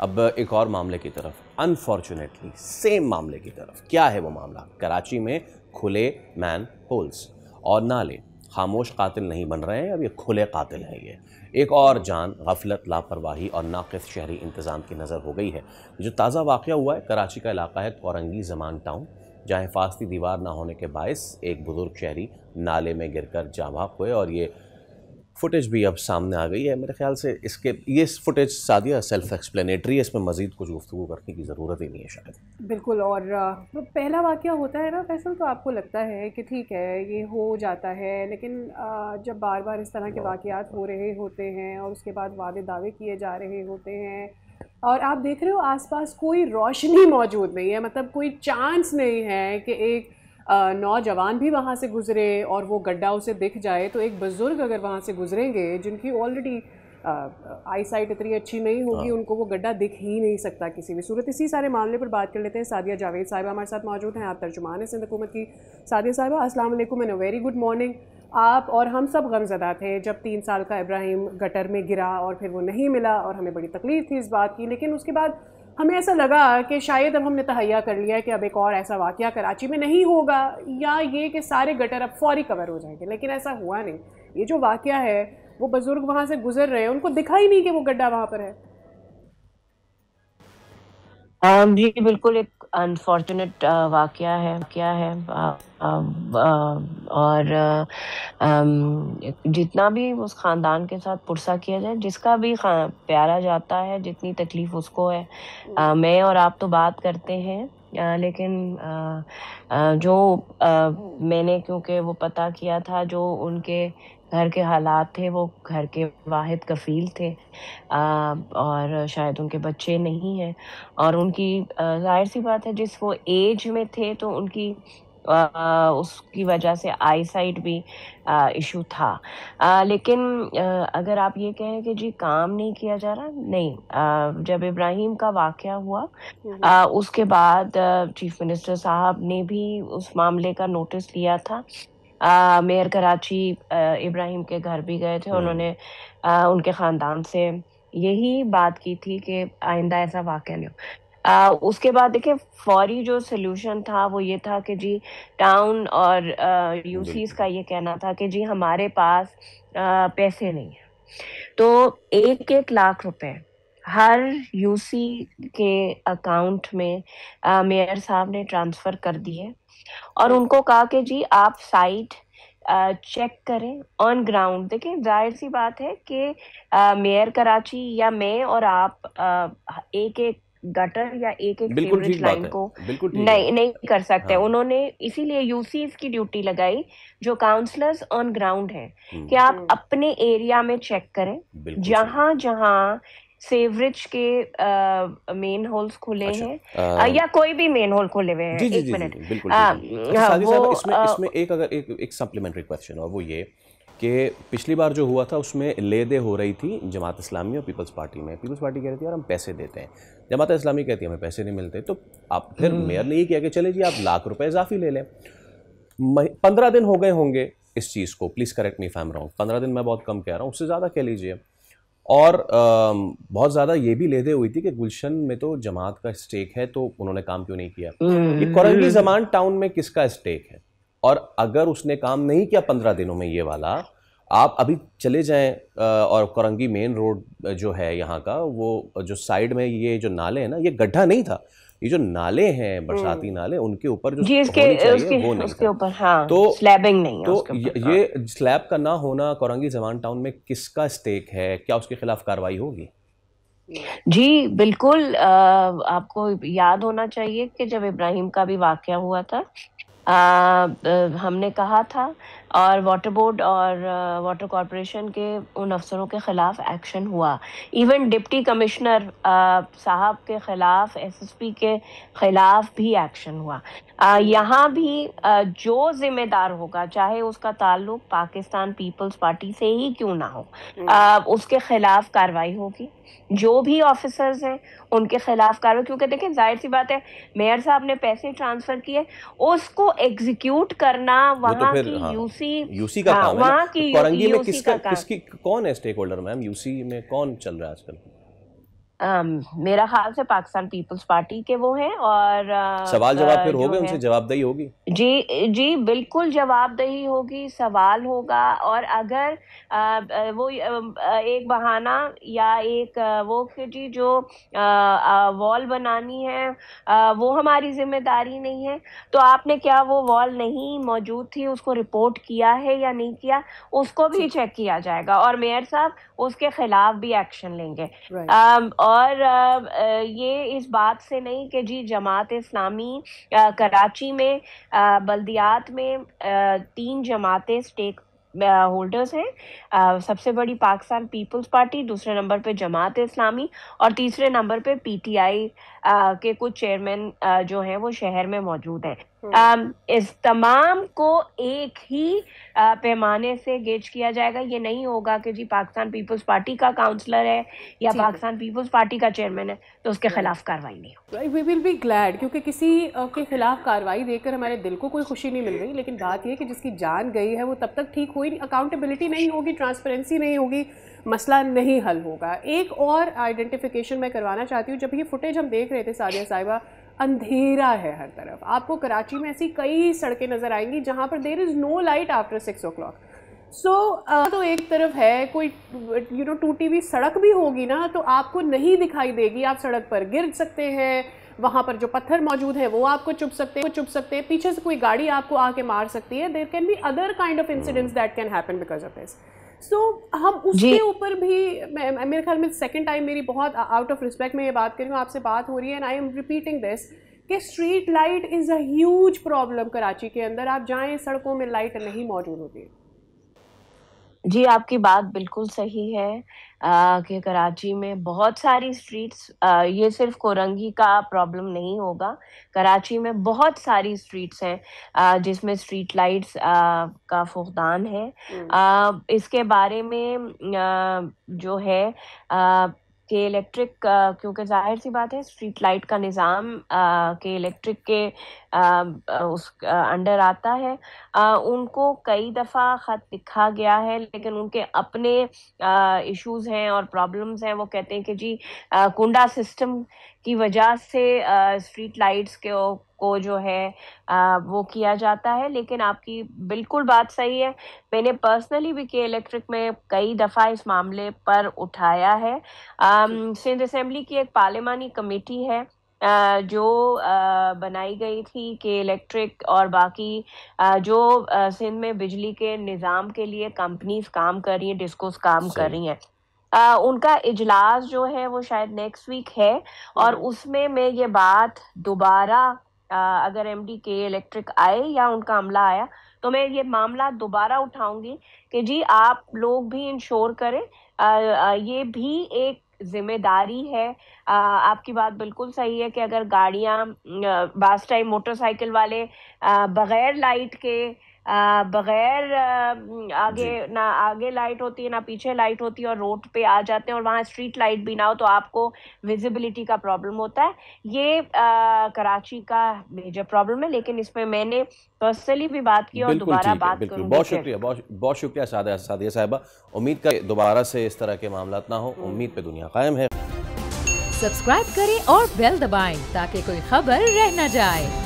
अब एक और मामले की तरफ, अनफॉर्चुनेटली सेम मामले की तरफ। क्या है वो मामला? कराची में खुले मैन होल्स और नाले खामोश कातिल नहीं बन रहे हैं, अब ये खुले कातिल हैं। ये एक और जान गफलत, लापरवाही और नाक़िस शहरी इंतज़ाम की नज़र हो गई है। जो ताज़ा वाक़या हुआ है, कराची का इलाका है कोरंगी ज़मान टाउन, जहाँ हिफाजती दीवार ना होने के बायस एक बुज़ुर्ग शहरी नाले में गिरकर जाँ बहक हुए। और ये फुटेज भी अब सामने आ गई है। मेरे ख्याल से ये फुटेज सादिया सेल्फ एक्सप्लेनेटरी है, इसमें मज़ीद कुछ गुफ्तगू करने की ज़रूरत ही नहीं है शायद। बिल्कुल। और पहला वाक़या होता है ना फैसल, तो आपको लगता है कि ठीक है ये हो जाता है, लेकिन जब बार बार इस तरह के वाक़यात हो रहे होते हैं और उसके बाद वादे दावे किए जा रहे होते हैं और आप देख रहे हो आसपास कोई रोशनी मौजूद नहीं है, मतलब कोई चांस नहीं है कि एक नौजवान भी वहाँ से गुज़रे और वो गड्ढा उसे दिख जाए, तो एक बुज़ुर्ग अगर वहाँ से गुज़रेंगे जिनकी ऑलरेडी आई साइट इतनी अच्छी नहीं होगी, उनको वो गड्ढा दिख ही नहीं सकता किसी भी सूरत। इसी सारे मामले पर बात कर लेते हैं। सादिया जावेद साहिबा हमारे साथ मौजूद हैं, आप तर्जुमान हैं सिंध हुकूमत की। सादिया साहिबा, अस्सलाम वालेकुम एंड वेरी गुड मॉर्निंग। आप और हम सब गमज़दा थे जब 3 साल का इब्राहिम गटर में गिरा और फिर वो नहीं मिला और हमें बड़ी तकलीफ़ थी इस बात की, लेकिन उसके बाद हमें ऐसा लगा कि शायद अब हमने तहैया कर लिया है कि अब एक और ऐसा वाक़या कराची में नहीं होगा, या ये कि सारे गटर अब फौरी कवर हो जाएंगे, लेकिन ऐसा हुआ नहीं। ये जो वाक़या है, वो बुजुर्ग वहाँ से गुजर रहे हैं, उनको दिखा ही नहीं कि वो गड्ढा वहाँ पर है। जी बिल्कुल, एक अनफॉर्चुनेट वाक़या है क्या है। और जितना भी उस ख़ानदान के साथ पुरसा किया जाए, जिसका भी प्यारा जाता है, जितनी तकलीफ़ उसको है। मैं और आप तो बात करते हैं, लेकिन जो मैंने क्योंकि वो पता किया था, जो उनके घर के हालात थे, वो घर के वाहिद कफ़ील थे और शायद उनके बच्चे नहीं हैं, और उनकी ज़ाहिर सी बात है जिस वो एज में थे तो उनकी उसकी वजह से आई साइट भी इशू था। लेकिन अगर आप ये कहें कि जी काम नहीं किया जा रहा, नहीं। जब इब्राहिम का वाक़या हुआ उसके बाद चीफ मिनिस्टर साहब ने भी उस मामले का नोटिस लिया था। मेयर कराची इब्राहिम के घर भी गए थे। उन्होंने उनके ख़ानदान से यही बात की थी कि आइंदा ऐसा वाक़या नहीं हो। उसके बाद देखिए, फौरी जो सल्यूशन था वो ये था कि जी टाउन और यूसीज का ये कहना था कि जी हमारे पास पैसे नहीं है, तो 1-1 लाख रुपए हर यूसी के अकाउंट में मेयर साहब ने ट्रांसफ़र कर दिए और उनको कहा कि जी आप साइट चेक करें ऑन ग्राउंड। देखिए, जाहिर सी बात है कि मेयर कराची या मैं और आप एक एक गटर या एक एक बिल्कुल सीवरेज ठीक बात लाइन है, को बिल्कुल ठीक है। नहीं कर सकते। हाँ। उन्होंने इसीलिए यूसीज की ड्यूटी लगाई, जो काउंसलर्स ऑन ग्राउंड हैं, कि आप अपने एरिया में चेक करें, बिल्कुल सही। जहां जहां सेवरेज के मेन होल्स खुले अच्छा, हैं या कोई भी मेन होल खुले हुए हैं। जी जी एक जी जी मिनट, जी, बिल्कुल बिल्कुल। अच्छा सादी वो साहब, इसमें एक सप्लीमेंट्री क्वेश्चन, और वो ये कि पिछली बार जो हुआ था उसमें ले-दे हो रही थी जमात इस्लामी और पीपल्स पार्टी में। पीपल्स पार्टी कह रही थी यार हम पैसे देते हैं, जमात इस्लामी कहती है हमें पैसे नहीं मिलते। तो आप फिर मेयर ने ये किया कि चले जी आप लाख रुपए इजाफी ले लें। 15 दिन हो गए होंगे इस चीज़ को, please correct me if I am wrong. 15 दिन मैं बहुत कम कह रहा हूँ, उससे ज़्यादा कह लीजिए। और बहुत ज़्यादा ये भी ले-दे हुई थी कि गुलशन में तो जमात का स्टेक है, तो उन्होंने काम क्यों नहीं किया। ये कोरंगी ज़मान टाउन में किसका स्टेक है? और अगर उसने काम नहीं किया 15 दिनों में ये वाला, आप अभी चले जाएं और कोरंगी मेन रोड जो है यहाँ का, वो जो साइड में ये जो नाले हैं ना, ये गड्ढा नहीं था। ये जो नाले हैं, बरसाती नाले, उनके ऊपर जो जी होनी चाहिए वो नहीं उसके था। ऊपर, हाँ, तो स्लैबिंग नहीं है तो उसके ऊपर। हाँ। ये स्लैब का ना होना कोरंगी ज़मान टाउन में किसका स्टेक है? क्या उसके खिलाफ कार्रवाई होगी? जी बिल्कुल, आपको याद होना चाहिए कि जब इब्राहिम का भी वाकया हुआ था, हमने कहा था, और वाटर बोर्ड और वाटर कॉरपोरेशन के उन अफसरों के खिलाफ एक्शन हुआ। इवन डिप्टी कमिश्नर साहब के खिलाफ, एसएसपी के खिलाफ भी एक्शन हुआ। यहाँ भी जो जिम्मेदार होगा, चाहे उसका ताल्लुक पाकिस्तान पीपल्स पार्टी से ही क्यों ना हो, उसके खिलाफ कार्रवाई होगी। जो भी ऑफिसर्स हैं उनके खिलाफ कार्रवाई, क्योंकि देखिए जाहिर सी बात है, मेयर साहब ने पैसे ट्रांसफर किए, उसको एग्जीक्यूट करना वो तो वहाँ फिर की हाँ, यूसी का काम है ना। वहाँ तो की कोरंगी में यूसी का काम। किसकी कौन है स्टेक होल्डर मैम? यूसी में कौन चल रहा है आजकल? मेरा ख्याल से पाकिस्तान पीपल्स पार्टी के वो हैं, और सवाल जवाब फिर जो होंगे, है उनसे जवाबदेही होगी। जी बिल्कुल जवाबदेही होगी, सवाल होगा। और अगर वो एक बहाना या एक वो कि जी जो वॉल बनानी है वो हमारी जिम्मेदारी नहीं है, तो आपने क्या वो वॉल नहीं मौजूद थी उसको रिपोर्ट किया है या नहीं किया, उसको भी चेक किया जाएगा, और मेयर साहब उसके खिलाफ भी एक्शन लेंगे। और ये इस बात से नहीं कि जी जमात इस्लामी कराची में बल्दियात में 3 जमातें स्टेक होल्डर्स हैं। सबसे बड़ी पाकिस्तान पीपल्स पार्टी, दूसरे नंबर पे जमात इस्लामी, और तीसरे नंबर पे पीटीआई के कुछ चेयरमैन जो हैं वो शहर में मौजूद हैं। इस तमाम को एक ही पैमाने से गेज किया जाएगा। ये नहीं होगा कि जी पाकिस्तान पीपल्स पार्टी का काउंसलर है या पाकिस्तान पीपल्स पार्टी का चेयरमैन है तो उसके खिलाफ कार्रवाई नहीं हो। वी विल बी ग्लैड, क्योंकि किसी के खिलाफ कार्रवाई देकर हमारे दिल को कोई खुशी नहीं मिल रही, लेकिन बात यह कि जिसकी जान गई है वो तब तक ठीक हुई नहीं, अकाउंटेबिलिटी नहीं होगी, ट्रांसपेरेंसी नहीं होगी, मसला नहीं हल होगा। एक और आइडेंटिफिकेशन मैं करवाना चाहती हूँ। जब ये फुटेज हम देख रहे थे सादिया साहिबा, अंधेरा है हर तरफ। आपको कराची में ऐसी कई सड़कें नज़र आएंगी जहाँ पर there is no light after 6 o'clock। तो एक तरफ है कोई टूटी हुई सड़क भी होगी ना तो आपको नहीं दिखाई देगी, आप सड़क पर गिर सकते हैं, वहाँ पर जो पत्थर मौजूद है वो आपको चुभ सकते हैं, पीछे से कोई गाड़ी आपको आके मार सकती है। There can be other kind of incidents that can happen because of this. So हम उसके ऊपर भी, मेरे ख्याल में सेकंड टाइम मेरी बहुत आउट ऑफ रिस्पेक्ट में ये बात कर रही हूँ, आपसे बात हो रही है and I am repeating this कि street light is a huge problem Karachi के अंदर। आप जाएँ सड़कों में लाइट नहीं मौजूद होती है। जी, आपकी बात बिल्कुल सही है कि कराची में बहुत सारी स्ट्रीट्स, ये सिर्फ कोरंगी का प्रॉब्लम नहीं होगा, कराची में बहुत सारी स्ट्रीट्स हैं जिसमें स्ट्रीट लाइट्स का फुकदान है। इसके बारे में जो है के इलेक्ट्रिक, क्योंकि जाहिर सी बात है स्ट्रीट लाइट का निज़ाम के इलेक्ट्रिक के उस अंडर आता है। उनको कई दफ़ा ख़त लिखा गया है, लेकिन उनके अपने इश्यूज़ हैं और प्रॉब्लम्स हैं। वो कहते हैं कि जी कुंडा सिस्टम की वजह से स्ट्रीट लाइट्स को जो है वो किया जाता है। लेकिन आपकी बिल्कुल बात सही है, मैंने पर्सनली भी के इलेक्ट्रिक में कई दफ़ा इस मामले पर उठाया है। सिंध असेंबली की एक पार्लिमानी कमेटी है जो बनाई गई थी कि इलेक्ट्रिक और बाकी जो सिंध में बिजली के निज़ाम के लिए कंपनीज काम कर रही हैं, डिस्कोस काम कर रही हैं, उनका इजलास जो है वो शायद नेक्स्ट वीक है, और उसमें मैं ये बात दोबारा अगर एमडी के इलेक्ट्रिक आए या उनका अमला आया तो मैं ये मामला दोबारा उठाऊंगी कि जी आप लोग भी इंश्योर करें, ये भी एक जिम्मेदारी है। आपकी बात बिल्कुल सही है कि अगर गाड़ियां बास टाइम मोटरसाइकिल वाले बगैर लाइट के बगैर आगे लाइट होती है ना पीछे लाइट होती है और रोड पे आ जाते हैं और वहाँ स्ट्रीट लाइट भी ना हो तो आपको विजिबिलिटी का प्रॉब्लम होता है। ये कराची का मेजर प्रॉब्लम है, लेकिन इसमें मैंने पर्सनली भी बात की और दोबारा बात करूंगी। बहुत शुक्रिया सादिया साहिबा। उम्मीद कर दोबारा से इस तरह के मामला ना हो, उम्मीद पे दुनिया कायम है। सब्सक्राइब करें और बेल दबाएं ताकि कोई खबर रह न जाए।